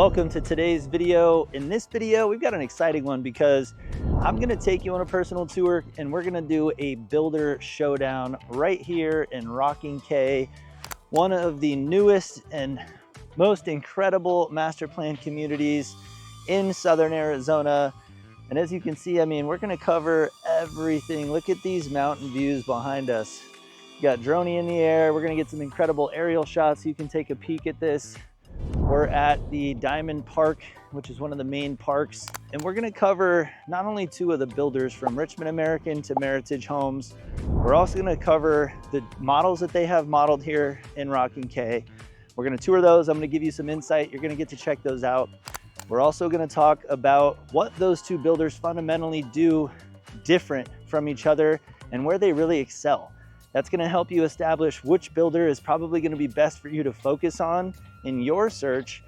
Welcome to today's video. In this video, we've got an exciting one because I'm gonna take you on a personal tour and we're gonna do a builder showdown right here in Rocking K, one of the newest and most incredible master plan communities in Southern Arizona. And as you can see, I mean, we're gonna cover everything. Look at these mountain views behind us. You got droney in the air. We're gonna get some incredible aerial shots so you can take a peek at this. We're at the Diamond Park, which is one of the main parks. And we're gonna cover not only two of the builders from Richmond American to Meritage Homes, we're also gonna cover the models that they have modeled here in Rocking K. We're gonna tour those. I'm gonna give you some insight. You're gonna get to check those out. We're also gonna talk about what those two builders fundamentally do different from each other and where they really excel. That's gonna help you establish which builder is probably gonna be best for you to focus on in your search.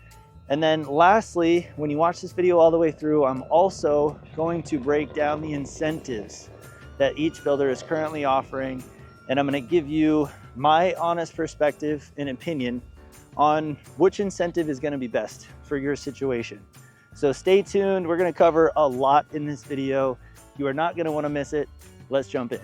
And then lastly, when you watch this video all the way through, I'm also going to break down the incentives that each builder is currently offering. And I'm gonna give you my honest perspective and opinion on which incentive is gonna be best for your situation. So stay tuned. We're gonna cover a lot in this video. You are not gonna wanna miss it. Let's jump in.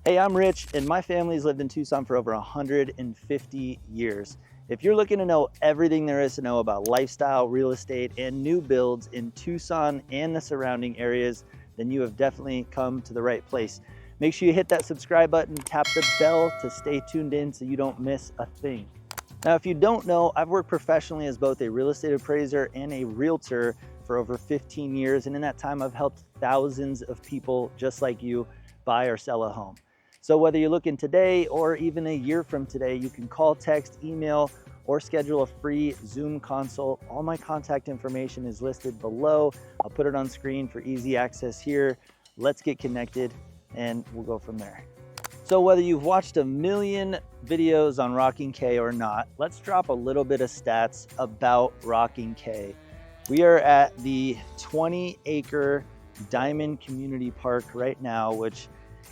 Hey, I'm Rich, and my family's lived in Tucson for over 150 years. If you're looking to know everything there is to know about lifestyle, real estate, and new builds in Tucson and the surrounding areas, then you have definitely come to the right place. Make sure you hit that subscribe button, tap the bell to stay tuned in so you don't miss a thing. Now, if you don't know, I've worked professionally as both a real estate appraiser and a realtor for over 15 years, and in that time, I've helped thousands of people just like you buy or sell a home. So whether you're looking today or even a year from today, you can call, text, email, or schedule a free Zoom consult. All my contact information is listed below. I'll put it on screen for easy access here. Let's get connected and we'll go from there. So whether you've watched a million videos on Rocking K or not, let's drop a little bit of stats about Rocking K. We are at the 20-acre Diamond Community Park right now, which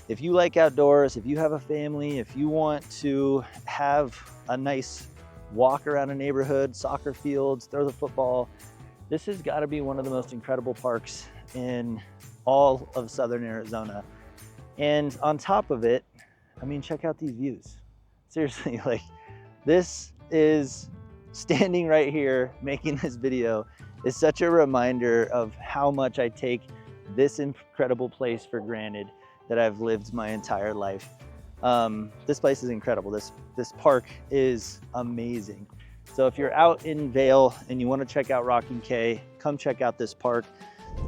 if you like outdoors, if you have a family, if you want to have a nice walk around a neighborhood, soccer fields, throw the football, this has got to be one of the most incredible parks in all of Southern Arizona. And on top of it, I mean, check out these views. Seriously, like this is standing right here, making this video is such a reminder of how much I take this incredible place for granted that I've lived my entire life. This place is incredible. This park is amazing. So if you're out in Vail and you want to check out Rocking K, come check out this park.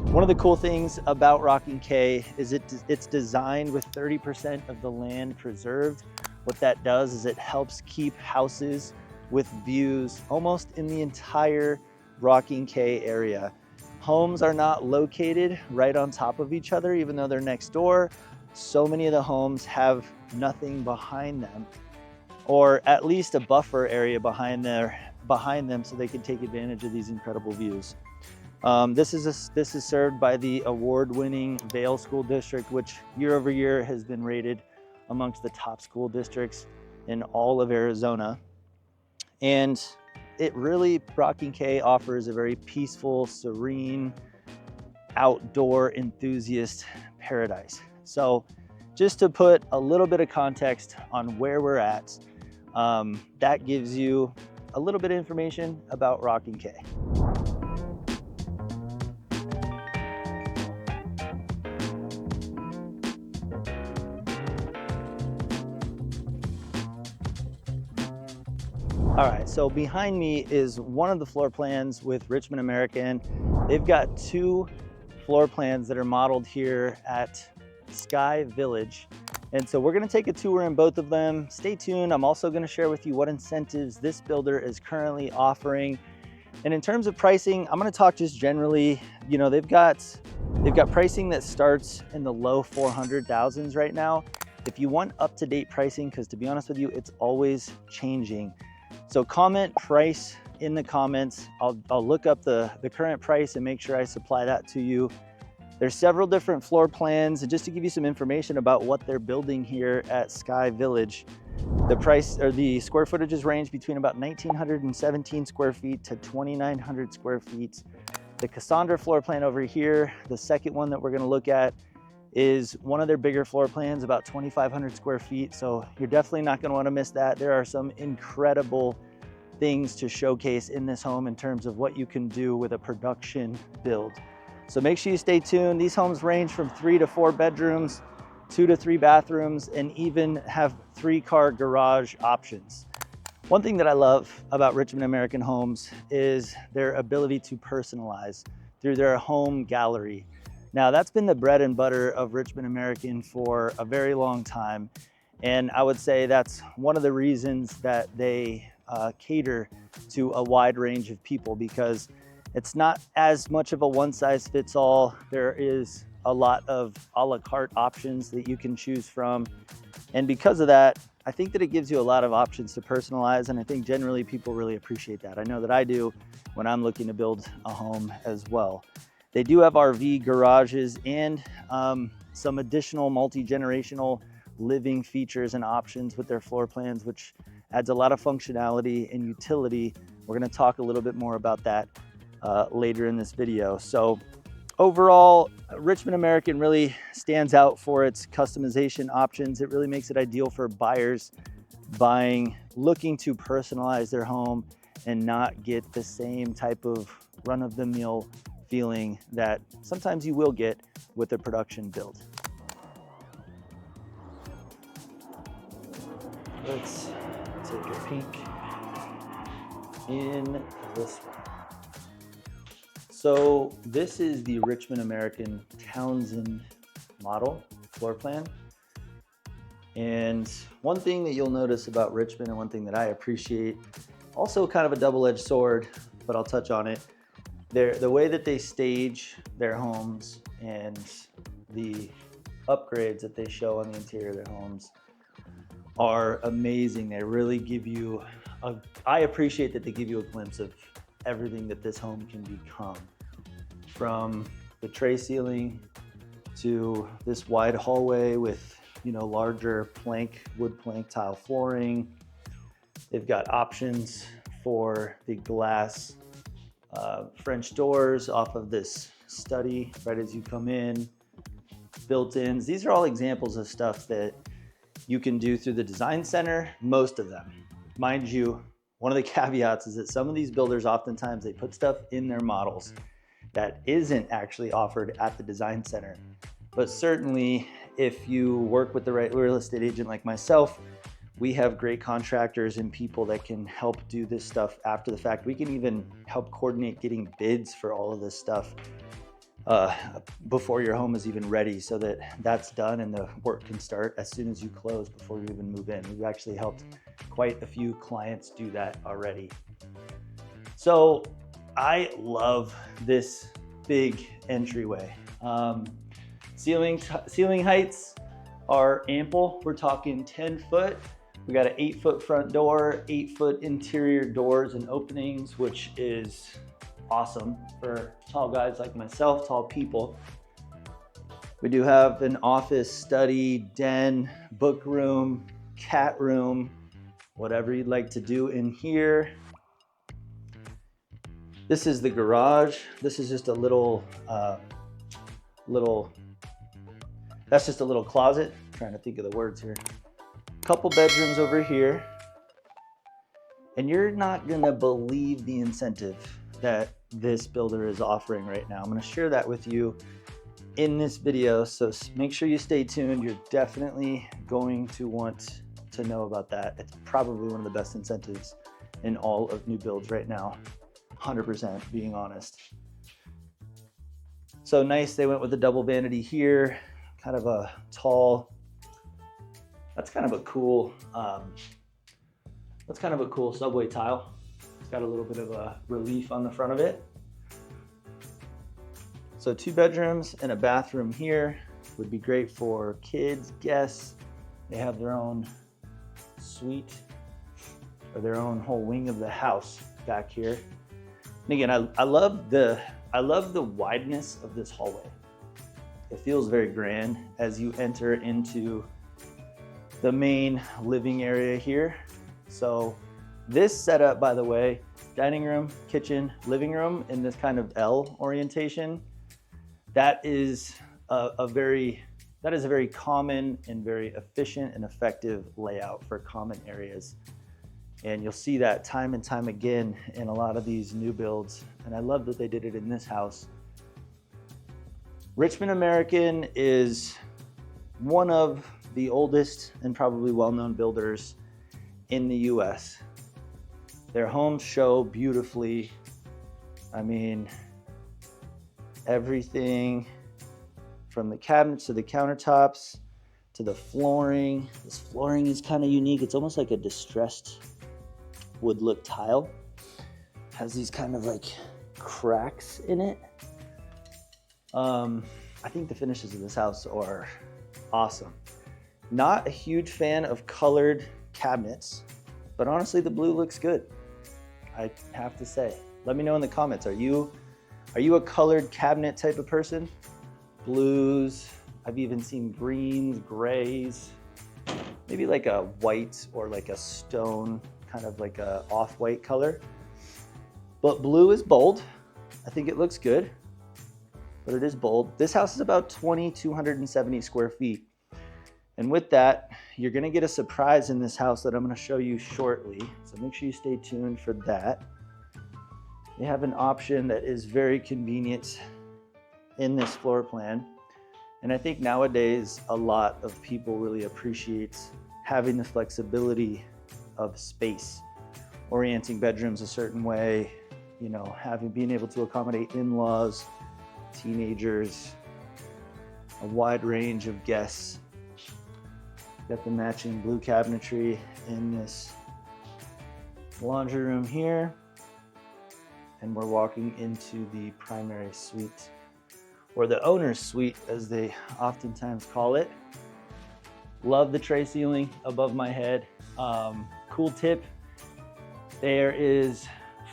One of the cool things about Rocking K is it's designed with 30% of the land preserved. What that does is it helps keep houses with views almost in the entire Rocking K area. Homes are not located right on top of each other, even though they're next door. So many of the homes have nothing behind them, or at least a buffer area behind them so they can take advantage of these incredible views. This is served by the award-winning Vail School District, which year over year has been rated amongst the top school districts in all of Arizona. And it really, Rocking K offers a very peaceful, serene, outdoor enthusiast paradise. So just to put a little bit of context on where we're at, that gives you a little bit of information about Rocking K. All right, so behind me is one of the floor plans with Richmond American. They've got two floor plans that are modeled here at Sky Village. And so we're gonna take a tour in both of them. Stay tuned. I'm also gonna share with you what incentives this builder is currently offering. And in terms of pricing, I'm gonna talk just generally. You know, they've got pricing that starts in the low 400,000s right now. if you want up-to-date pricing, because to be honest with you, it's always changing. So comment price in the comments. I'll look up the current price and make sure I supply that to you. There's several different floor plans, and just to give you some information about what they're building here at Sky Village, the price or the square footages range between about 1,917 square feet to 2,900 square feet. The Cassandra floor plan over here, the second one that we're going to look at, is one of their bigger floor plans, about 2,500 square feet. So you're definitely not going to want to miss that. There are some incredible things to showcase in this home in terms of what you can do with a production build. So make sure you stay tuned. These homes range from 3 to 4 bedrooms, 2 to 3 bathrooms, and even have 3-car garage options. One thing that I love about Richmond American Homes is their ability to personalize through their home gallery. Now, that's been the bread and butter of Richmond American for a very long time. And I would say that's one of the reasons that they cater to a wide range of people, because it's not as much of a one-size-fits-all. There is a lot of a la carte options that you can choose from. And because of that, I think that it gives you a lot of options to personalize. And I think generally people really appreciate that. I know that I do when I'm looking to build a home as well. They do have RV garages and some additional multi-generational living features and options with their floor plans, which adds a lot of functionality and utility. We're going to talk a little bit more about that later in this video. So overall, Richmond American really stands out for its customization options. It really makes it ideal for buyers looking to personalize their home and not get the same type of run-of-the-mill feeling that sometimes you will get with a production build. Let's take a peek in this one. So this is the Richmond American Townsend model floor plan. And one thing that you'll notice about Richmond, and one thing that I appreciate, also kind of a double-edged sword, but I'll touch on it, the way that they stage their homes and the upgrades that they show on the interior of their homes are amazing. They really give you I appreciate that they give you a glimpse of everything that this home can become, from the tray ceiling to this wide hallway with, you know, larger wood plank tile flooring. They've got options for the glass French doors off of this study right as you come in, built-ins. These are all examples of stuff that you can do through the design center, most of them. Mind you, one of the caveats is that some of these builders, oftentimes they put stuff in their models that isn't actually offered at the design center. But certainly if you work with the right real estate agent like myself, we have great contractors and people that can help do this stuff after the fact. We can even help coordinate getting bids for all of this stuff before your home is even ready, so that that's done and the work can start as soon as you close, before you even move in. We've actually helped quite a few clients do that already. So I love this big entryway. Ceiling heights are ample. We're talking 10 foot. We got an 8-foot front door, 8-foot interior doors and openings, which is awesome for tall guys like myself, tall people. We do have an office, study, den, book room, cat room, whatever you'd like to do in here. This is the garage. This is just a that's just a little closet. I'm trying to think of the words here. Couple bedrooms over here. And you're not gonna believe the incentive that this builder is offering right now. I'm gonna share that with you in this video, so make sure you stay tuned. You're definitely going to want to know about that. It's probably one of the best incentives in all of new builds right now, 100% being honest. So nice, they went with a double vanity here, kind of a tall, that's kind of a cool subway tile. It's got a little bit of a relief on the front of it. So 2 bedrooms and a bathroom here would be great for kids, guests, They have their own suite or their own whole wing of the house back here. And again, I love the wideness of this hallway. It feels very grand as you enter into the main living area here. So this setup, by the way, dining room, kitchen, living room in this kind of L orientation, that is a very common and very efficient and effective layout for common areas. And you'll see that time and time again in a lot of these new builds. And I love that they did it in this house. Richmond American is one of the oldest and probably well-known builders in the US. Their homes show beautifully. I mean, everything from the cabinets to the countertops to the flooring. This flooring is kind of unique. It's almost like a distressed wood look tile. Has these kind of like cracks in it. I think the finishes of this house are awesome. Not a huge fan of colored cabinets, but honestly the blue looks good, I have to say. Let me know in the comments, are you a colored cabinet type of person? Blues, I've even seen greens, grays, maybe like a white or like a stone, kind of like a off-white color. But blue is bold. I think it looks good, but it is bold. This house is about 2,270 square feet. And with that, you're gonna get a surprise in this house that I'm gonna show you shortly. So make sure you stay tuned for that. They have an option that is very convenient in this floor plan. And I think nowadays, a lot of people really appreciate having the flexibility of space, orienting bedrooms a certain way, you know, being able to accommodate in-laws, teenagers, a wide range of guests. Got the matching blue cabinetry in this laundry room here. And we're walking into the primary suite, or the owner's suite as they oftentimes call it. Love the tray ceiling above my head. Cool tip, there is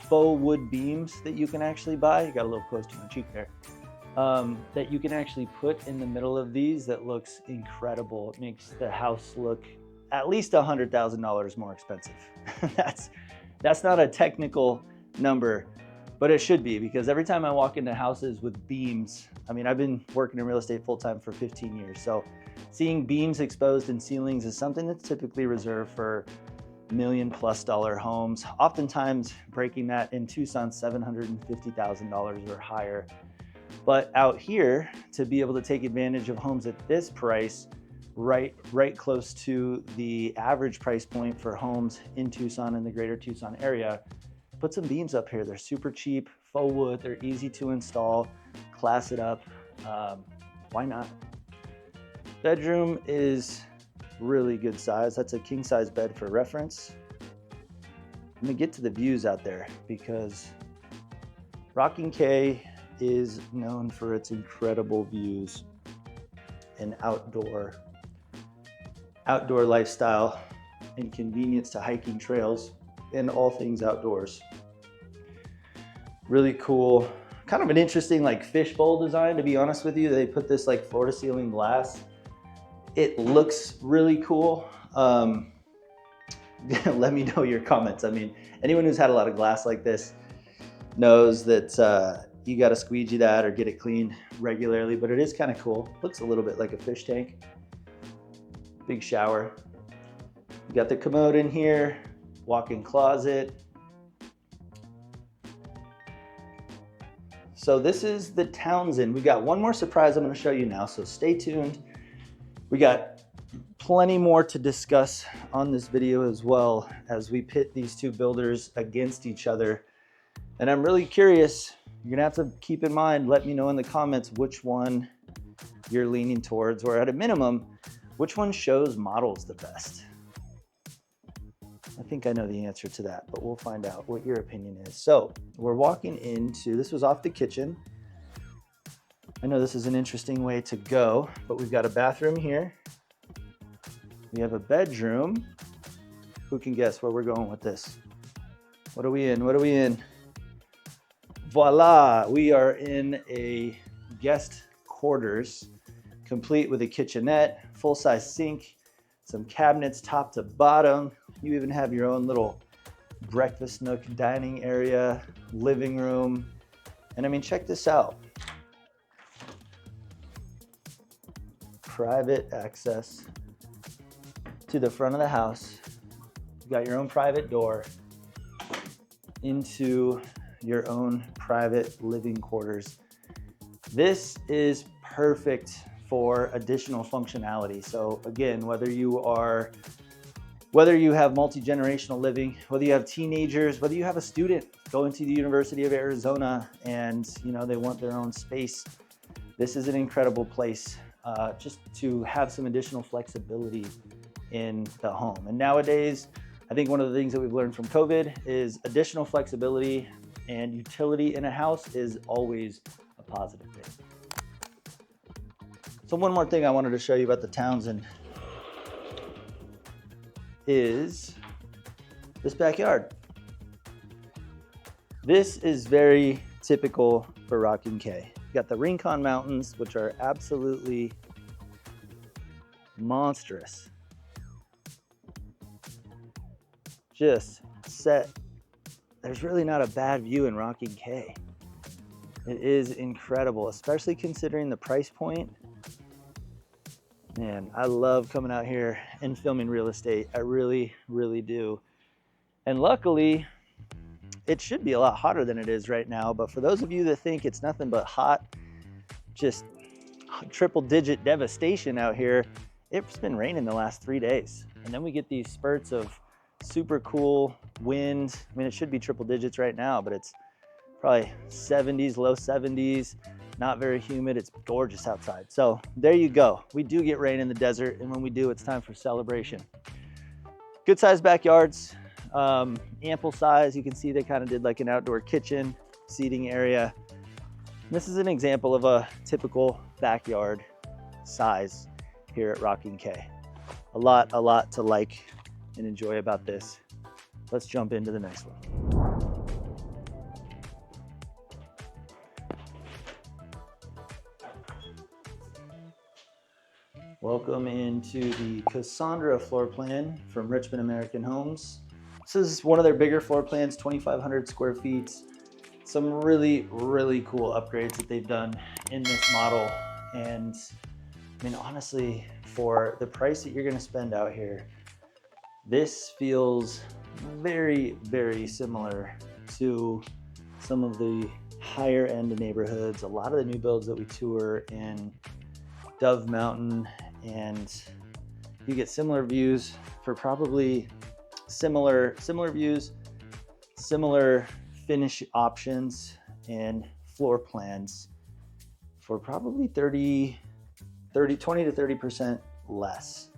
faux wood beams that you can actually buy. You got a little close to my cheek there. That you can actually put in the middle of these that looks incredible. It makes the house look at least $100,000 more expensive. That's not a technical number, but it should be, because every time I walk into houses with beams, I mean, I've been working in real estate full-time for 15 years. So seeing beams exposed in ceilings is something that's typically reserved for $1 million+ homes. Oftentimes breaking that in Tucson, $750,000 or higher. But out here, to be able to take advantage of homes at this price, right close to the average price point for homes in Tucson and the greater Tucson area, put some beams up here. They're super cheap, faux wood, they're easy to install, class it up. Why not? Bedroom is really good size. That's a king size bed for reference. I'm gonna get to the views out there, because Rocking K is known for its incredible views and outdoor lifestyle and convenience to hiking trails and all things outdoors. Really cool, kind of an interesting like fishbowl design, to be honest with you. They put this like floor to ceiling glass. It looks really cool. Let me know your comments. I mean, anyone who's had a lot of glass like this knows that you got to squeegee that or get it cleaned regularly, but it is kind of cool. Looks a little bit like a fish tank. Big shower. You got the commode in here, walk-in closet. So this is the Townsend. We got one more surprise I'm going to show you now, so stay tuned. We got plenty more to discuss on this video as well, as we pit these two builders against each other. And I'm really curious, you're gonna have to keep in mind, let me know in the comments which one you're leaning towards, or at a minimum, which one shows models the best. I think I know the answer to that, but we'll find out what your opinion is. So we're walking into, this was off the kitchen. I know this is an interesting way to go, but we've got a bathroom here. We have a bedroom. Who can guess where we're going with this? What are we in? What are we in? Voila, we are in a guest quarters, complete with a kitchenette, full-size sink, some cabinets top to bottom. You even have your own little breakfast nook, dining area, living room. And I mean, check this out. Private access to the front of the house. You got your own private door into your own private living quarters. This is perfect for additional functionality. So again, whether you have multi-generational living, whether you have teenagers, whether you have a student going to the University of Arizona and they want their own space, this is an incredible place just to have some additional flexibility in the home. And nowadays, I think one of the things that we've learned from COVID is additional flexibility and utility in a house is always a positive thing. So one more thing I wanted to show you about the Townsend is this backyard. This is very typical for Rocking K. You got the Rincon Mountains, which are absolutely monstrous. Just set. There's really not a bad view in Rocking K. It is incredible, especially considering the price point. Man, I love coming out here and filming real estate. I really, really do. And luckily, it should be a lot hotter than it is right now. But for those of you that think it's nothing but hot, just triple-digit devastation out here, it's been raining the last 3 days. And then we get these spurts of super cool wind. I mean, it should be triple digits right now, but it's probably 70s, low 70s, not very humid. It's gorgeous outside. So there you go. We do get rain in the desert, and when we do, it's time for celebration. Good sized backyards, ample size. You can see they kind of did like an outdoor kitchen, seating area. This is an example of a typical backyard size here at Rocking K. A lot to like and enjoy about this. Let's jump into the next one. Welcome into the Cassandra floor plan from Richmond American Homes. This is one of their bigger floor plans, 2,500 square feet. Some really, really cool upgrades that they've done in this model. And I mean, honestly, for the price that you're gonna spend out here, this feels very, very similar to some of the higher end neighborhoods, a lot of the new builds that we tour in Dove Mountain, and you get similar views for probably similar views, similar finish options and floor plans for probably 20 to 30% less,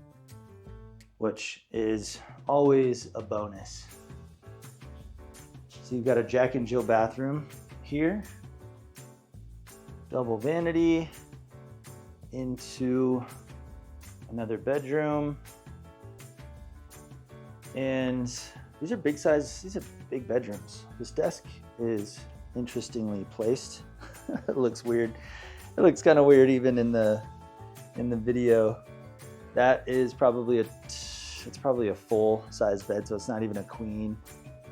which is always a bonus. So you've got a Jack and Jill bathroom here, double vanity into another bedroom. And these are big size, these are big bedrooms. This desk is interestingly placed. It looks weird. It looks kind of weird even in the video. That is probably it's probably a full size bed, so it's not even a queen.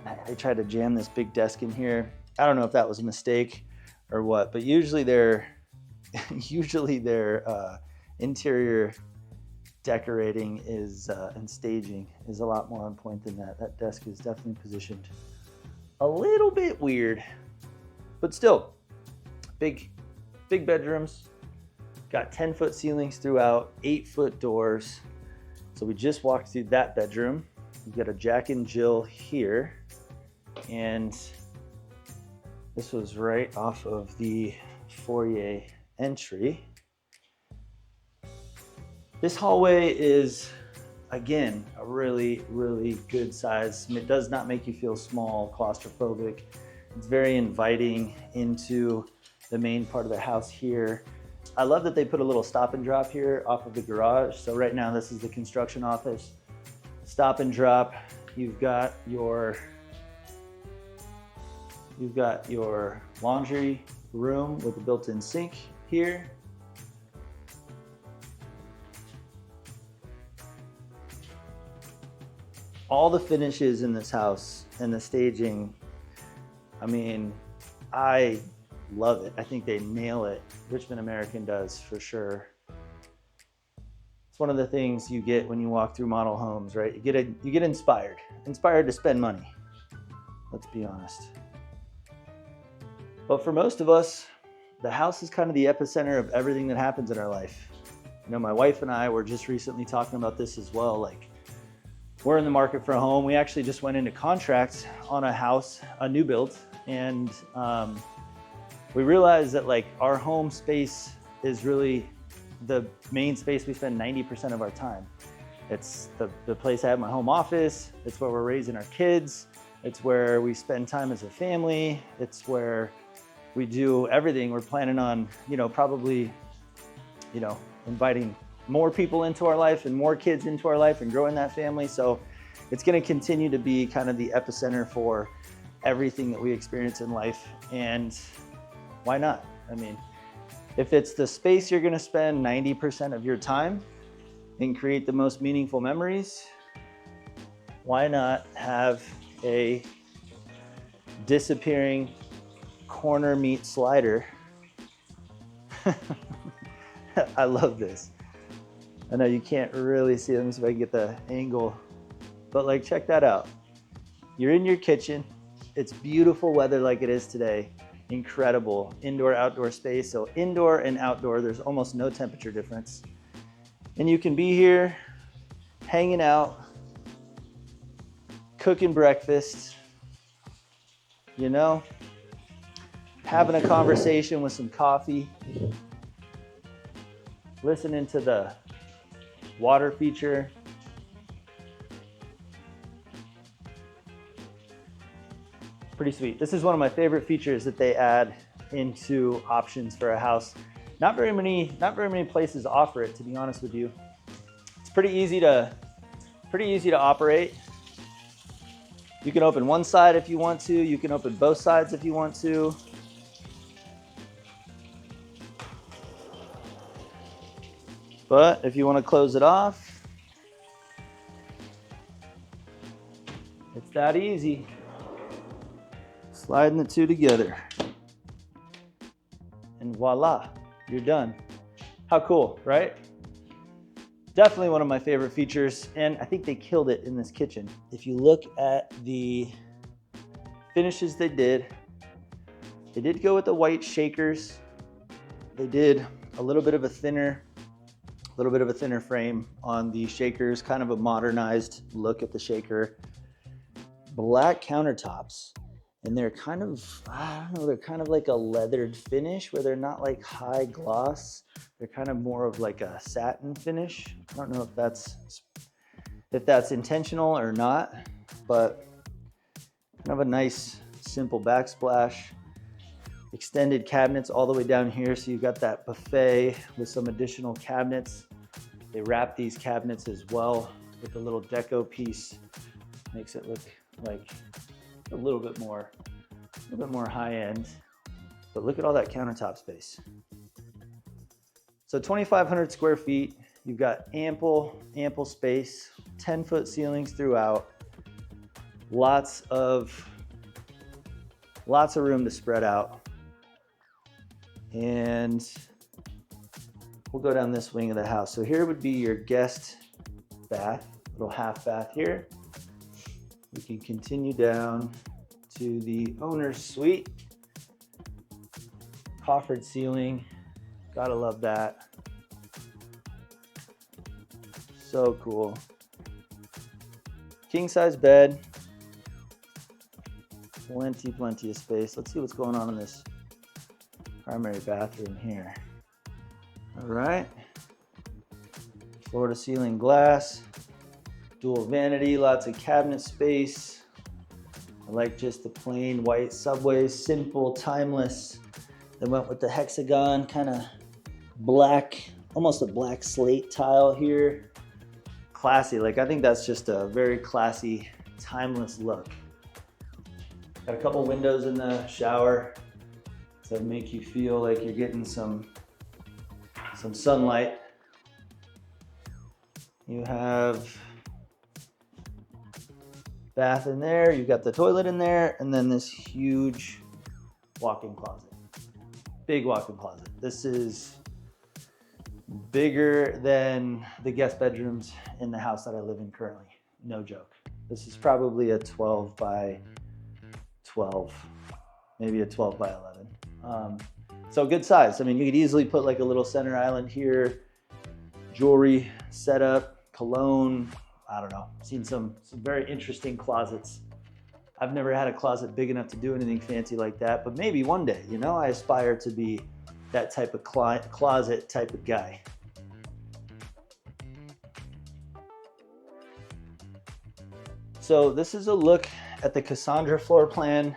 I tried to jam this big desk in here. I don't know if that was a mistake or what, but usually their interior decorating is and staging is a lot more on point than that. That desk is definitely positioned a little bit weird, but still big bedrooms. Got 10-foot ceilings throughout, 8-foot doors. So we just walked through that bedroom. We've got a Jack and Jill here, and this was right off of the foyer entry. This hallway is, again, a really, really good size. It does not make you feel small, claustrophobic. It's very inviting into the main part of the house here. I love that they put a little stop and drop here off of the garage. So right now this is the construction office. Stop and drop. You've got your laundry room with a built-in sink here. All the finishes in this house and the staging, I mean, I love it. I think they nail it. Richmond American does for sure. It's one of the things you get when you walk through model homes, right? You get inspired to spend money. Let's be honest. But for most of us, the house is kind of the epicenter of everything that happens in our life. You know, my wife and I were just recently talking about this as well. Like, we're in the market for a home. We actually just went into contracts on a house, a new build, and we realized that like our home space is really the main space we spend 90% of our time. It's the place I have my home office. It's where we're raising our kids. It's where we spend time as a family. It's where we do everything. We're planning on, probably, inviting more people into our life and more kids into our life and growing that family. So it's going to continue to be kind of the epicenter for everything that we experience in life. And why not? I mean, if it's the space you're going to spend 90% of your time and create the most meaningful memories, why not have a disappearing corner meat slider? I love this. I know you can't really see. Let me see if I can get the angle, but like, check that out. You're in your kitchen. It's beautiful weather like it is today. Incredible indoor outdoor space. So indoor and outdoor, there's almost no temperature difference. And you can be here hanging out, cooking breakfast, having a conversation with some coffee, listening to the water feature. Pretty sweet. This is one of my favorite features that they add into options for a house. Not very many places offer it, to be honest with you. It's pretty easy to operate. You can open one side if you want to. You can open both sides if you want to. But if you want to close it off, it's that easy. Sliding the two together. And voila, you're done. How cool, right? Definitely one of my favorite features, and I think they killed it in this kitchen. If you look at the finishes they did go with the white shakers. They did a little bit of a thinner frame on the shakers, kind of a modernized look at the shaker. Black countertops, and they're kind of, they're kind of like a leathered finish where they're not like high gloss. They're kind of more of like a satin finish. I don't know if that's intentional or not, but kind of a nice simple backsplash. Extended cabinets all the way down here, so you've got that buffet with some additional cabinets. They wrap these cabinets as well with a little deco piece. Makes it look like a little bit more high end. But look at all that countertop space. So 2,500 square feet. You've got ample space, 10-foot ceilings throughout. Lots of room to spread out. And we'll go down this wing of the house. So here would be your guest bath, little half bath here. We can continue down to the owner's suite. Coffered ceiling, gotta love that. So cool. King size bed. Plenty of space. Let's see what's going on in this primary bathroom here. All right. Floor to ceiling glass. Dual vanity, lots of cabinet space. I like just the plain white subway, simple, timeless. They went with the hexagon kind of black, almost a black slate tile here. Classy, like I think that's just a very classy, timeless look. Got a couple windows in the shower to make you feel like you're getting some sunlight. You have bath in there, you've got the toilet in there, and then this huge walk-in closet. Big walk-in closet. This is bigger than the guest bedrooms in the house that I live in currently. No joke. This is probably a 12 by 12, maybe a 12 by 11. So good size. I mean, you could easily put like a little center island here, jewelry setup, cologne. I don't know. I've seen some very interesting closets. I've never had a closet big enough to do anything fancy like that, but maybe one day, you know, I aspire to be that type of closet type of guy. So this is a look at the Cassandra floor plan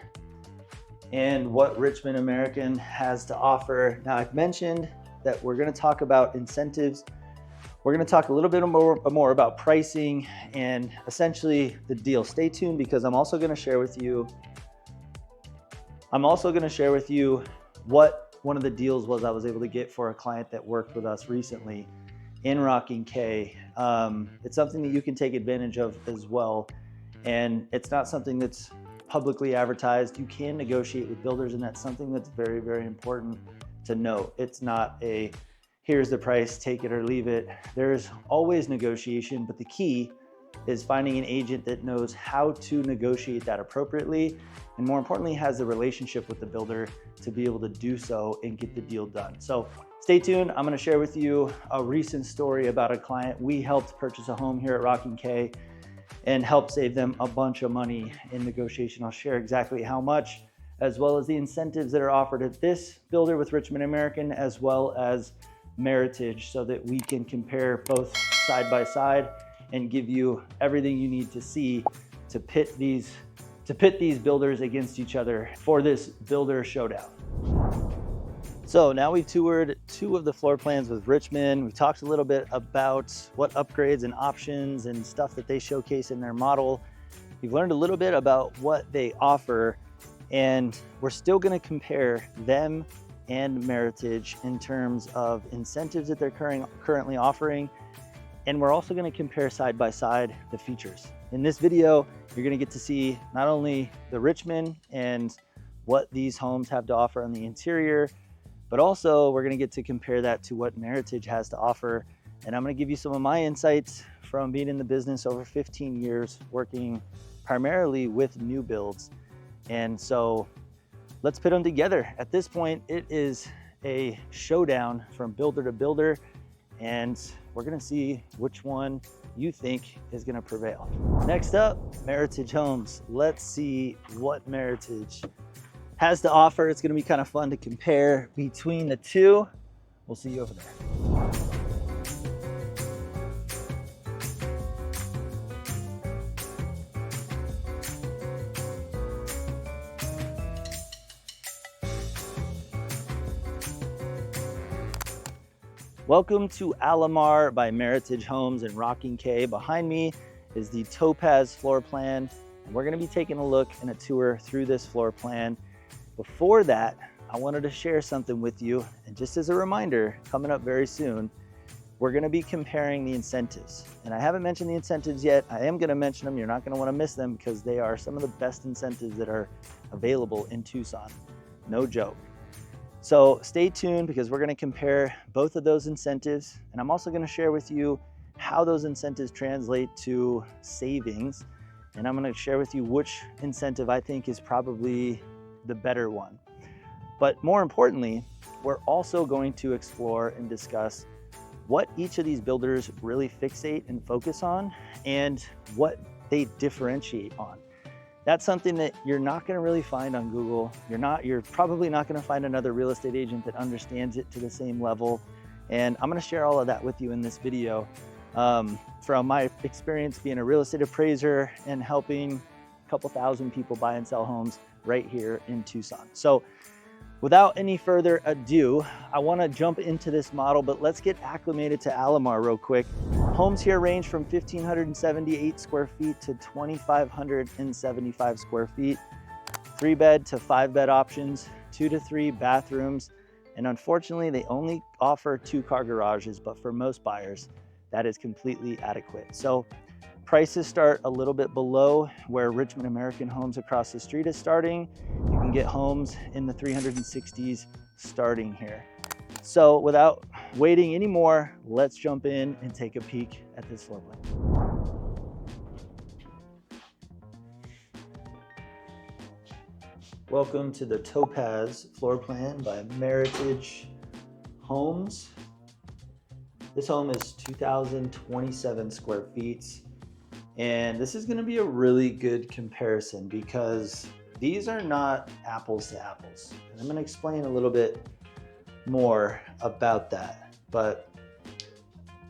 and what Richmond American has to offer. Now, I've mentioned that we're going to talk about incentives. We're going to talk a little bit more about pricing and essentially the deal. Stay tuned, because I'm also going to share with you what one of the deals was I was able to get for a client that worked with us recently in Rocking K. It's something that you can take advantage of as well. And it's not something that's publicly advertised. You can negotiate with builders, and that's something that's very, very important to note. It's not a, here's the price, take it or leave it. There's always negotiation, but the key is finding an agent that knows how to negotiate that appropriately, and more importantly, has the relationship with the builder to be able to do so and get the deal done. So stay tuned. I'm gonna share with you a recent story about a client. We helped purchase a home here at Rocking K and help save them a bunch of money in negotiation. I'll share exactly how much, as well as the incentives that are offered at this builder with Richmond American, as well as Meritage, so that we can compare both side by side and give you everything you need to see to pit these builders against each other for this builder showdown. So now we've toured 2 of the floor plans with Richmond. We talked a little bit about what upgrades and options and stuff that they showcase in their model. We've learned a little bit about what they offer, and we're still gonna compare them and Meritage in terms of incentives that they're currently offering. And we're also gonna compare side by side the features. In this video, you're gonna get to see not only the Richmond and what these homes have to offer on the interior, but also we're gonna get to compare that to what Meritage has to offer. And I'm gonna give you some of my insights from being in the business over 15 years, working primarily with new builds. And so let's put them together. At this point, it is a showdown from builder to builder, and we're gonna see which one you think is gonna prevail. Next up, Meritage Homes. Let's see what Meritage has to offer. It's gonna be kind of fun to compare between the two. We'll see you over there. Welcome to Alamar by Meritage Homes in Rocking K. Behind me is the Topaz floor plan, and we're gonna be taking a look and a tour through this floor plan. Before that, I wanted to share something with you, and just as a reminder, coming up very soon, we're gonna be comparing the incentives. And I haven't mentioned the incentives yet. I am gonna mention them. You're not gonna wanna miss them, because they are some of the best incentives that are available in Tucson. No joke. So stay tuned, because we're gonna compare both of those incentives, and I'm also gonna share with you how those incentives translate to savings, and I'm gonna share with you which incentive I think is probably the better one. But more importantly, we're also going to explore and discuss what each of these builders really fixate and focus on, and what they differentiate on. That's something that you're not gonna really find on Google. You're probably not gonna find another real estate agent that understands it to the same level. And I'm gonna share all of that with you in this video. From my experience being a real estate appraiser and helping a couple thousand people buy and sell homes right here in Tucson. So without any further ado, I want to jump into this model, but let's get acclimated to Alomar real quick. Homes here range from 1,578 square feet to 2,575 square feet. 3-bed to 5-bed options, 2 to 3 bathrooms, and unfortunately they only offer 2-car garages, but for most buyers that is completely adequate. So prices start a little bit below where Richmond American Homes across the street is starting. You can get homes in the 360s starting here. So without waiting anymore, let's jump in and take a peek at this floor plan. Welcome to the Topaz floor plan by Meritage Homes. This home is 2,027 square feet. And this is gonna be a really good comparison because these are not apples to apples. And I'm gonna explain a little bit more about that. But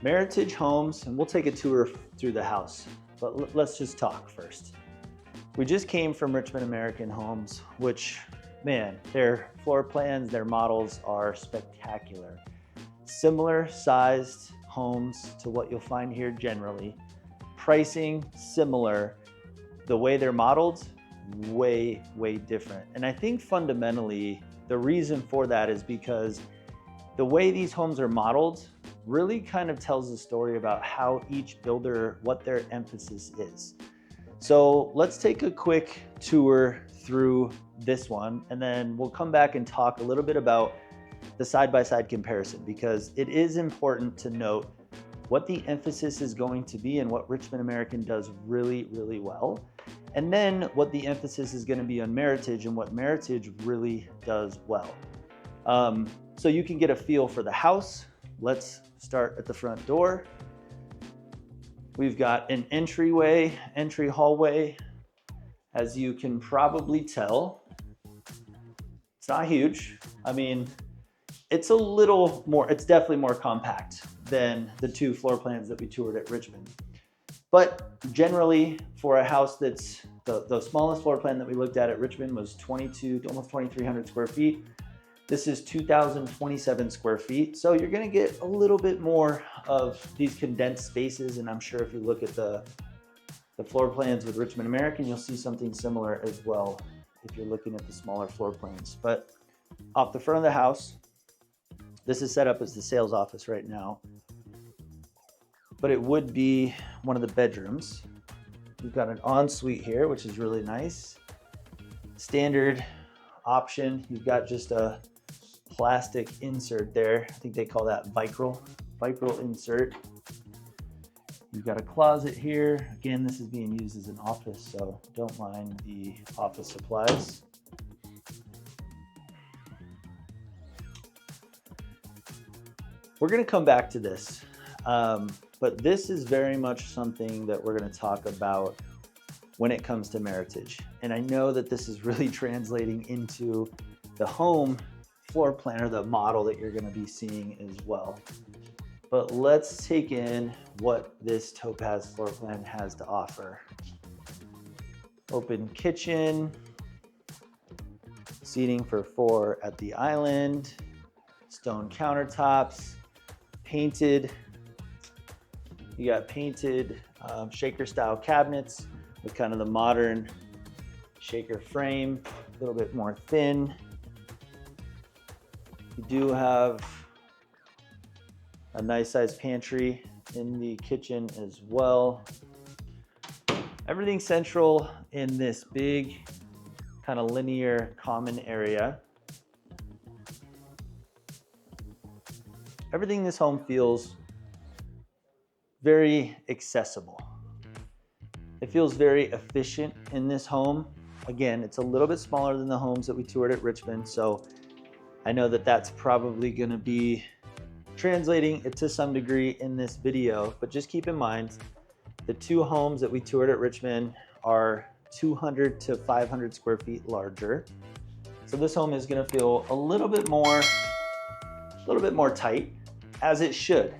Meritage Homes, and we'll take a tour through the house, but let's just talk first. We just came from Richmond American Homes, which, man, their floor plans, their models are spectacular. Similar sized homes to what you'll find here generally. Pricing similar. The way they're modeled, way, way different. And I think fundamentally, the reason for that is because the way these homes are modeled really kind of tells a story about how each builder, what their emphasis is. So let's take a quick tour through this one, and then we'll come back and talk a little bit about the side-by-side comparison, because it is important to note what the emphasis is going to be and what Richmond American does really, really well. And then what the emphasis is going to be on Meritage and what Meritage really does well. So you can get a feel for the house. Let's start at the front door. We've got an entry hallway. As you can probably tell, it's not huge. I mean, it's a little more, it's definitely more compact than the 2 floor plans that we toured at Richmond. But generally, for a house that's, the smallest floor plan that we looked at Richmond was almost 2,300 square feet. This is 2,027 square feet. So you're gonna get a little bit more of these condensed spaces. And I'm sure if you look at the floor plans with Richmond American, you'll see something similar as well if you're looking at the smaller floor plans. But off the front of the house, this is set up as the sales office right now, but it would be one of the bedrooms. We've got an ensuite here, which is really nice. Standard option, you've got just a plastic insert there. I think they call that Vicryl insert. You've got a closet here. Again, this is being used as an office, so don't mind the office supplies. We're gonna come back to this, but this is very much something that we're gonna talk about when it comes to Meritage. And I know that this is really translating into the home floor plan or the model that you're gonna be seeing as well. But let's take in what this Topaz floor plan has to offer. Open kitchen, seating for 4 at the island, stone countertops, painted. You got painted shaker style cabinets with kind of the modern shaker frame, a little bit more thin. You do have a nice sized pantry in the kitchen as well. Everything central in this big kind of linear common area. Everything in this home feels very accessible. It feels very efficient in this home. Again, it's a little bit smaller than the homes that we toured at Richmond, so I know that that's probably gonna be translating it to some degree in this video, but just keep in mind, the 2 homes that we toured at Richmond are 200 to 500 square feet larger. So this home is gonna feel a little bit more tight, as it should.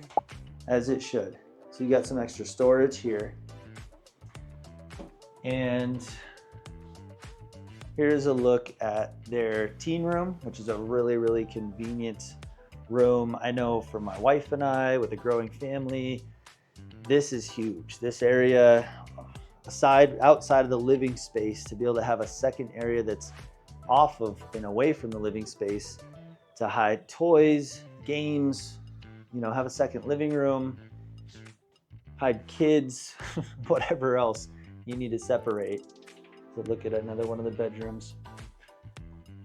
So you got some extra storage here. And here's a look at their teen room, which is a really, really convenient room. I know for my wife and I, with a growing family, this is huge. This area, outside of the living space, to be able to have a second area that's off of and away from the living space to hide toys, games, have a second living room, hide kids, whatever else you need to separate. So look at another one of the bedrooms.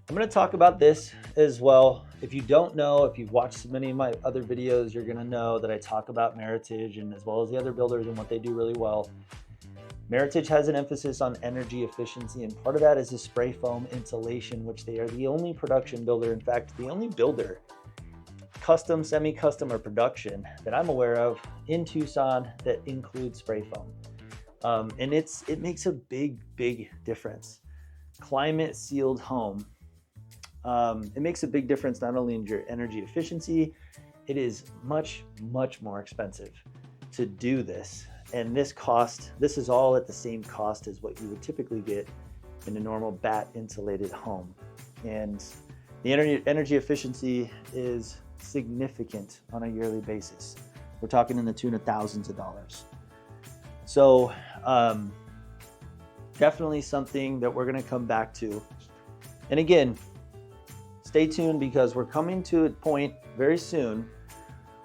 I'm going to talk about this as well. If you don't know, if you've watched many of my other videos, you're going to know that I talk about Meritage and as well as the other builders and what they do really well. Meritage has an emphasis on energy efficiency, and part of that is the spray foam insulation, which they are the only production builder, in fact, the only builder, custom, semi-custom, or production that I'm aware of in Tucson that includes spray foam. And it makes a big difference. Climate sealed home. It makes a big difference not only in your energy efficiency, it is much more expensive to do this. And this is all at the same cost as what you would typically get in a normal batt insulated home. And the energy efficiency is significant on a yearly basis. We're talking in the tune of thousands of dollars. So definitely something that we're going to come back to. And again, stay tuned, because we're coming to a point very soon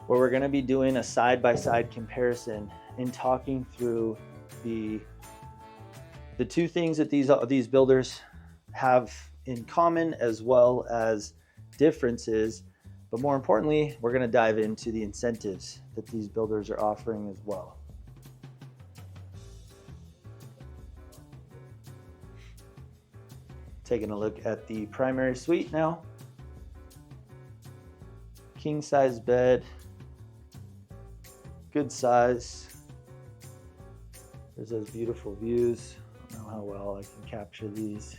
where we're going to be doing a side-by-side comparison and talking through the two things that these builders have in common as well as differences. But more importantly, we're going to dive into the incentives that these builders are offering as well. Taking a look at the primary suite now. King size bed, good size. There's those beautiful views. I don't know how well I can capture these.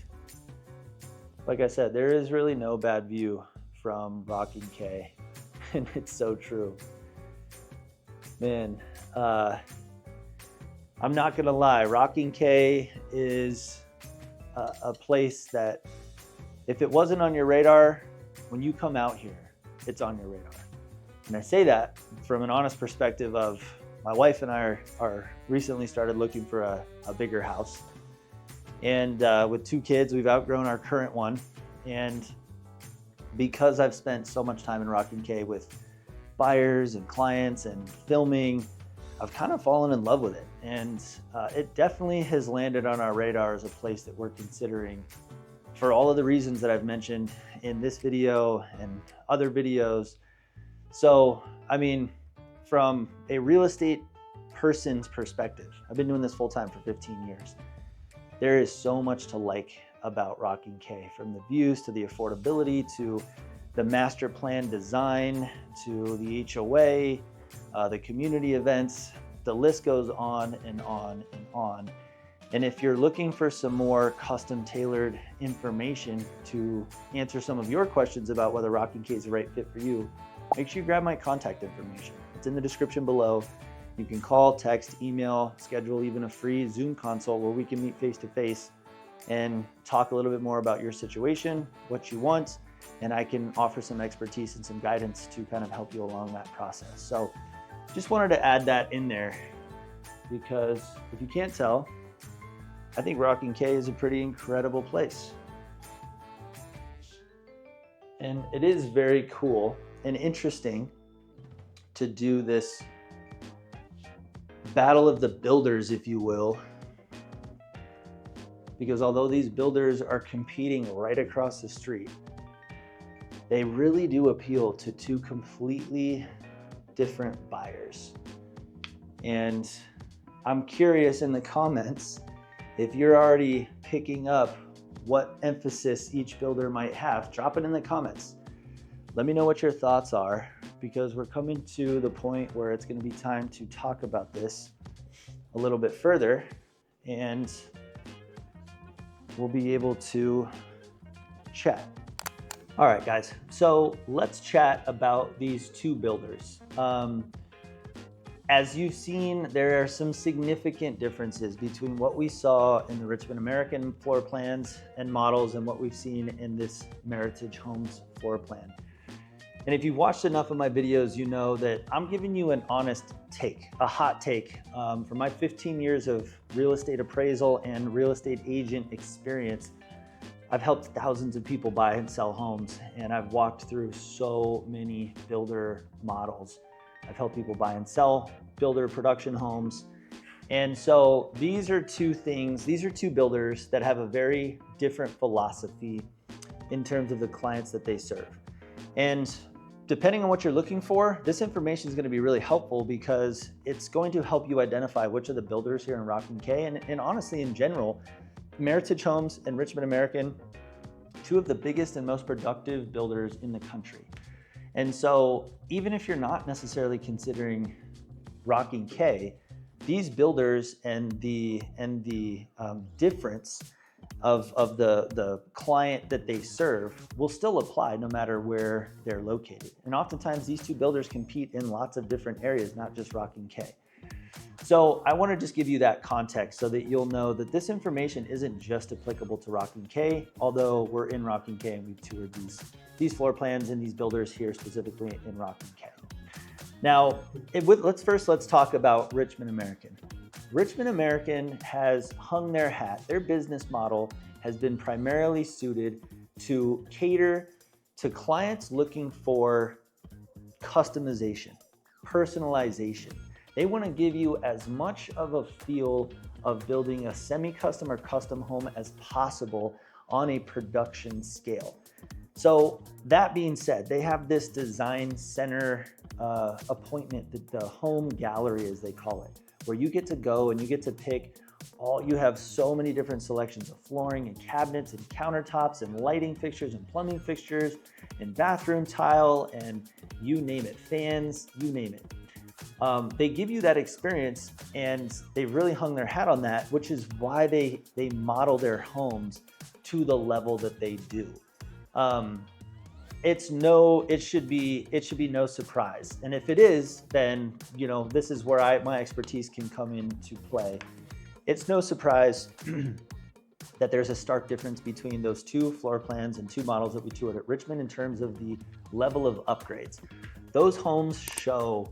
Like I said, there is really no bad view from Rocking K, and it's so true. Man, I'm not gonna lie, Rocking K is a place that if it wasn't on your radar, when you come out here, it's on your radar. And I say that from an honest perspective of my wife and I are recently started looking for a bigger house. And with 2 kids, we've outgrown our current one. And because I've spent so much time in Rocking K with buyers and clients and filming, I've kind of fallen in love with it. And it definitely has landed on our radar as a place that we're considering for all of the reasons that I've mentioned in this video and other videos. So, I mean, from a real estate person's perspective, I've been doing this full time for 15 years. There is so much to like about Rocking K, from the views to the affordability to the master plan design to the HOA, the community events. The list goes on and on and on. And if you're looking for some more custom tailored information to answer some of your questions about whether Rocking K is the right fit for you, make sure you grab my contact information. It's in the description below. You can call, text, email, schedule even a free Zoom consult where we can meet face to face and talk a little bit more about your situation, what you want, and I can offer some expertise and some guidance to kind of help you along that process. So just wanted to add that in there, because if you can't tell, I think Rocking K is a pretty incredible place. And it is very cool and interesting to do this battle of the builders, if you will, because although these builders are competing right across the street, they really do appeal to 2 completely different buyers. And I'm curious in the comments if you're already picking up what emphasis each builder might have. Drop it in the comments. Let me know what your thoughts are, because we're coming to the point where it's going to be time to talk about this a little bit further, and we'll be able to chat. All right, guys, so let's chat about these 2 builders. As you've seen, there are some significant differences between what we saw in the Richmond American floor plans and models and what we've seen in this Meritage Homes floor plan. And if you've watched enough of my videos, you know that I'm giving you an honest take, a hot take. From my 15 years of real estate appraisal and real estate agent experience, I've helped thousands of people buy and sell homes, and I've walked through so many builder models. I've helped people buy and sell builder production homes. And so these are two builders that have a very different philosophy in terms of the clients that they serve. And depending on what you're looking for, this information is going to be really helpful because it's going to help you identify which of the builders here in Rocking K, and honestly in general, Meritage Homes and Richmond American, two of the biggest and most productive builders in the country. And so even if you're not necessarily considering Rocking K, these builders and the difference of the client that they serve will still apply no matter where they're located. And oftentimes these two builders compete in lots of different areas, not just Rocking K. So I want to just give you that context so that you'll know that this information isn't just applicable to Rocking K, although we're in Rocking K and we've toured these floor plans and these builders here specifically in Rocking K. Now, let's talk about Richmond American. Richmond American has hung their hat. Their business model has been primarily suited to cater to clients looking for customization, personalization. They want to give you as much of a feel of building a semi-custom or custom home as possible on a production scale. So that being said, they have this design center appointment, the home gallery as they call it, where you get to go and you get to pick you have so many different selections of flooring and cabinets and countertops and lighting fixtures and plumbing fixtures and bathroom tile and you name it, fans, you name it. They give you that experience and they really hung their hat on that, which is why they model their homes to the level that they do. It should be no surprise. And if it is, then, this is where my expertise can come into play. It's no surprise that there's a stark difference between those two floor plans and two models that we toured at Richmond in terms of the level of upgrades. Those homes show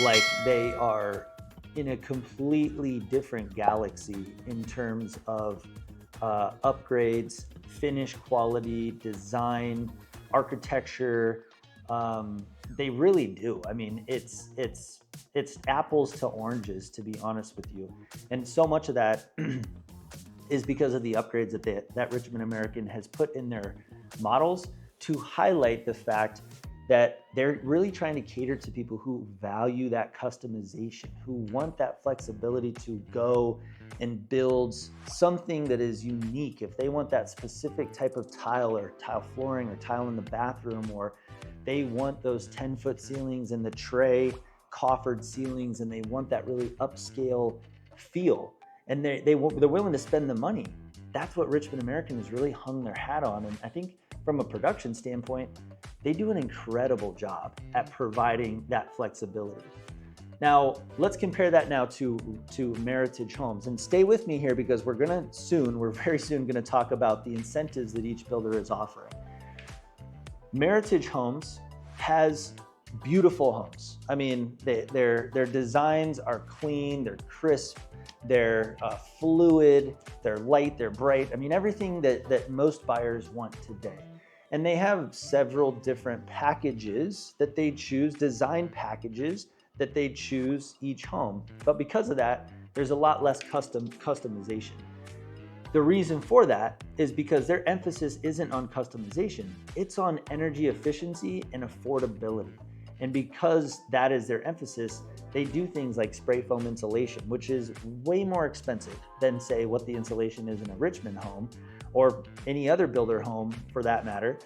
like they are in a completely different galaxy in terms of upgrades, finish quality, design, architecture. They really do. I mean, it's apples to oranges, to be honest with you. And so much of that is because of the upgrades that Richmond American has put in their models to highlight the fact that they're really trying to cater to people who value that customization, who want that flexibility to go and build something that is unique. If they want that specific type of tile or tile flooring or tile in the bathroom, or they want those 10-foot ceilings and the tray coffered ceilings, and they want that really upscale feel, and they're willing to spend the money. That's what Richmond American has really hung their hat on. And I think from a production standpoint, they do an incredible job at providing that flexibility. Now, let's compare that now to Meritage Homes. And stay with me here because we're very soon gonna talk about the incentives that each builder is offering. Meritage Homes has beautiful homes. I mean, their designs are clean, they're crisp, they're fluid, they're light, they're bright. I mean, everything that most buyers want today. And they have several different packages that they choose, design packages that they choose each home. But because of that, there's a lot less customization. The reason for that is because their emphasis isn't on customization, it's on energy efficiency and affordability. And because that is their emphasis, they do things like spray foam insulation, which is way more expensive than, say, what the insulation is in a Richmond home or any other builder home for that matter.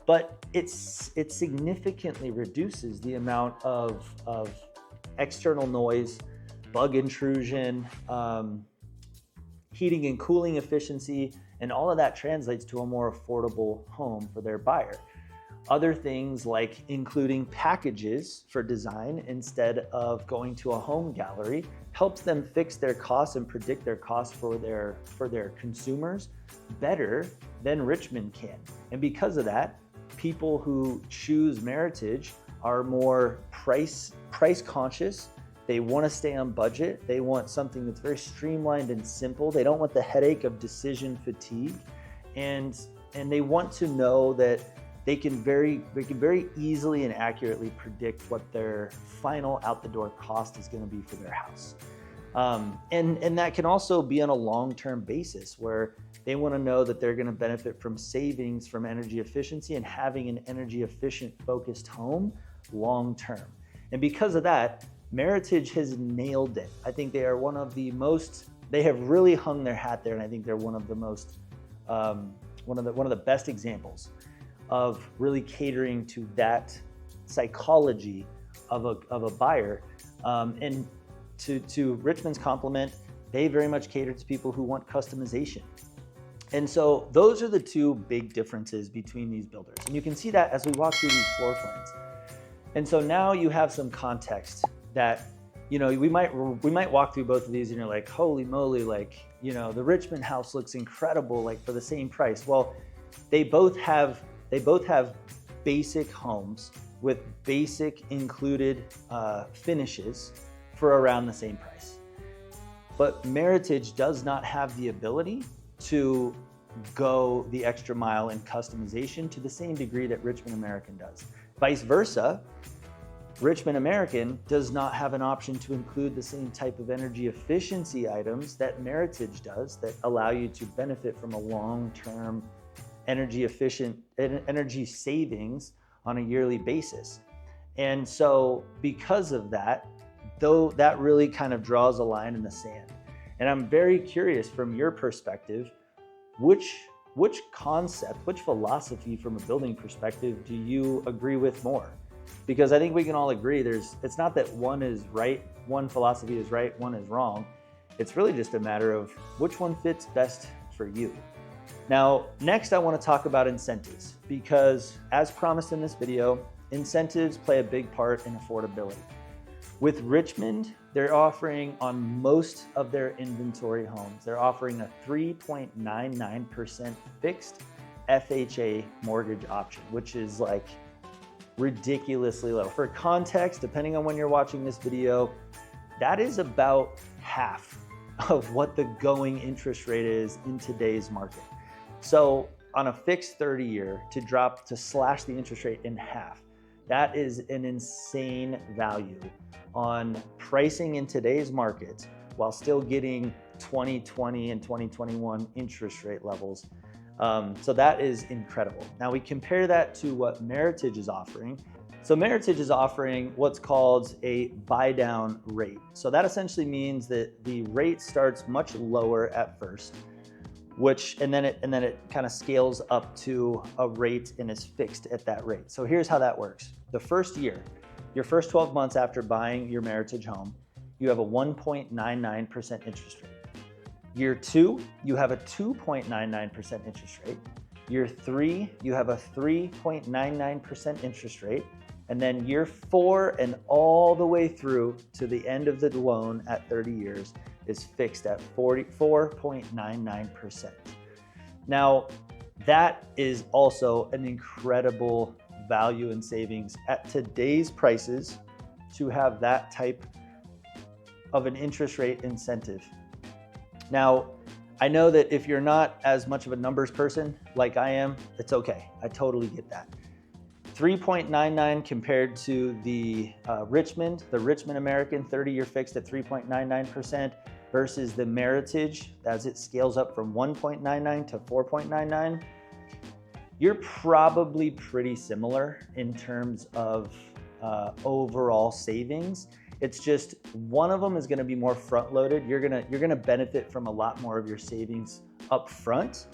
But it significantly reduces the amount of external noise, bug intrusion, heating and cooling efficiency, and all of that translates to a more affordable home for their buyer. Other things like including packages for design instead of going to a home gallery helps them fix their costs and predict their costs for their consumers better than Richmond can. And because of that, people who choose Meritage are more price conscious. They want to stay on budget. They want something that's very streamlined and simple. They don't want the headache of decision fatigue. And they want to know that they can very easily and accurately predict what their final out the door cost is going to be for their house. And that can also be on a long-term basis where they want to know that they're going to benefit from savings from energy efficiency and having an energy efficient focused home long-term. And because of that, Meritage has nailed it. I think they are one of the most, they have really hung their hat there. And I think they're one of the most, one of the best examples of really catering to that psychology of a buyer. And to Richmond's compliment, they very much cater to people who want customization. And so those are the two big differences between these builders. And you can see that as we walk through these floor plans. And so now you have some context that, you know, we might walk through both of these and you're like, holy moly, like, you know, the Richmond house looks incredible, like for the same price. Well, they both have basic homes with basic included finishes for around the same price. But Meritage does not have the ability to go the extra mile in customization to the same degree that Richmond American does. Vice versa, Richmond American does not have an option to include the same type of energy efficiency items that Meritage does that allow you to benefit from a long-term energy savings on a yearly basis. And so because of that, though, that really kind of draws a line in the sand. And I'm very curious from your perspective, which concept, which philosophy from a building perspective do you agree with more? Because I think we can all agree it's not that one is right, one philosophy is right, one is wrong. It's really just a matter of which one fits best for you. Now, next I want to talk about incentives, because as promised in this video, incentives play a big part in affordability. With Richmond, they're offering on most of their inventory homes, they're offering a 3.99% fixed FHA mortgage option, which is like ridiculously low. For context, depending on when you're watching this video, that is about half of what the going interest rate is in today's market. So on a fixed 30-year to slash the interest rate in half, that is an insane value on pricing in today's market while still getting 2020 and 2021 interest rate levels. So that is incredible. Now we compare that to what Meritage is offering. So Meritage is offering what's called a buy down rate. So that essentially means that the rate starts much lower at first, and then it kind of scales up to a rate and is fixed at that rate. So here's how that works. The first year, your first 12 months after buying your Meritage home, you have a 1.99% interest rate. Year 2, you have a 2.99% interest rate. Year 3, you have a 3.99% interest rate. And then year 4 and all the way through to the end of the loan at 30 years is fixed at 44.99%. Now, that is also an incredible value and savings at today's prices to have that type of an interest rate incentive. Now, I know that if you're not as much of a numbers person like I am, it's okay. I totally get that. 3.99 compared to the Richmond American 30-year fixed at 3.99% versus the Meritage as it scales up from 1.99 to 4.99. You're probably pretty similar in terms of overall savings. It's just one of them is going to be more front loaded. You're going to benefit from a lot more of your savings up front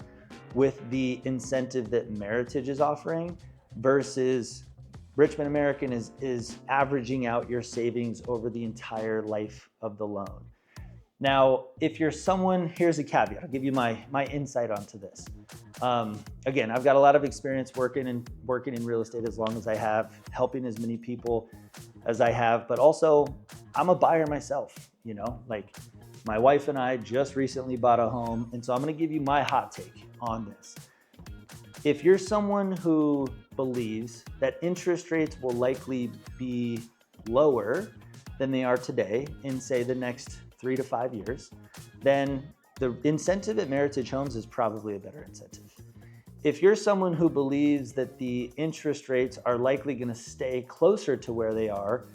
with the incentive that Meritage is offering versus Richmond American is averaging out your savings over the entire life of the loan. Now, if you're someone, here's a caveat. I'll give you my insight onto this. Again, I've got a lot of experience working in real estate as long as I have, helping as many people as I have, but also I'm a buyer myself, you know, like my wife and I just recently bought a home. And so I'm going to give you my hot take on this. If you're someone who believes that interest rates will likely be lower than they are today in, say, the next 3 to 5 years, then the incentive at Meritage Homes is probably a better incentive. If you're someone who believes that the interest rates are likely going to stay closer to where they are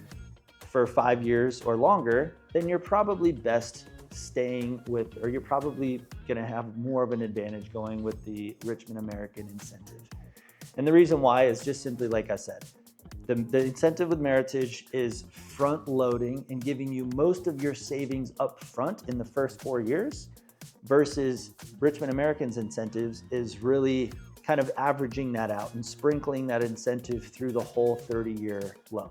for 5 years or longer, then you're probably best staying with, or you're probably going to have more of an advantage going with the Richmond American incentive. And the reason why is just simply like I said. The incentive with Meritage is front loading and giving you most of your savings up front in the first 4 years, versus Richmond American's incentives is really kind of averaging that out and sprinkling that incentive through the whole 30-year loan.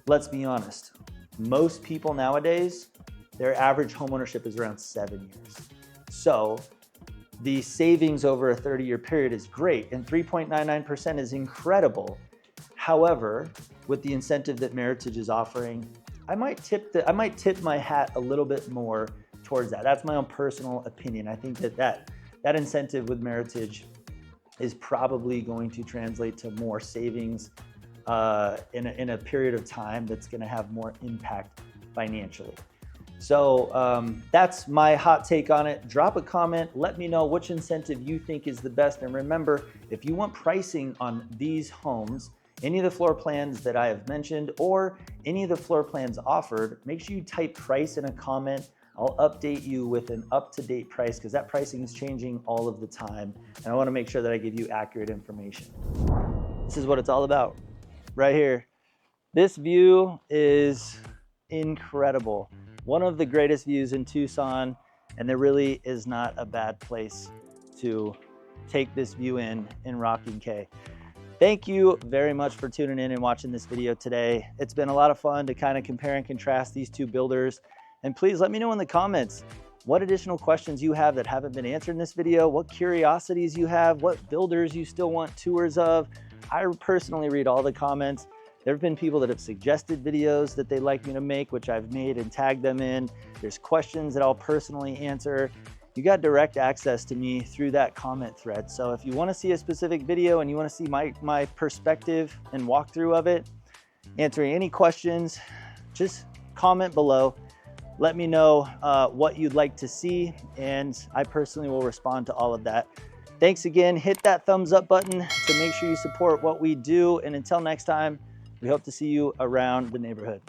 Let's be honest, most people nowadays, their average homeownership is around 7 years. So the savings over a 30-year period is great, and 3.99% is incredible. However, with the incentive that Meritage is offering, I might tip my hat a little bit more towards that. That's my own personal opinion. I think that incentive with Meritage is probably going to translate to more savings in a period of time that's going to have more impact financially. So that's my hot take on it. Drop a comment. Let me know which incentive you think is the best. And remember, if you want pricing on these homes, any of the floor plans that I have mentioned, or any of the floor plans offered, make sure you type price in a comment. I'll update you with an up-to-date price, because that pricing is changing all of the time. And I want to make sure that I give you accurate information. This is what it's all about right here. This view is incredible. One of the greatest views in Tucson, and there really is not a bad place to take this view in Rocking K. Thank you very much for tuning in and watching this video today. It's been a lot of fun to kind of compare and contrast these two builders. And please let me know in the comments what additional questions you have that haven't been answered in this video, what curiosities you have, what builders you still want tours of. I personally read all the comments. There have been people that have suggested videos that they'd like me to make, which I've made and tagged them in. There's questions that I'll personally answer. You got direct access to me through that comment thread. So if you want to see a specific video and you want to see my perspective and walkthrough of it, answering any questions, just comment below. Let me know what you'd like to see, and I personally will respond to all of that. Thanks again. Hit that thumbs up button to make sure you support what we do. And until next time, we hope to see you around the neighborhood.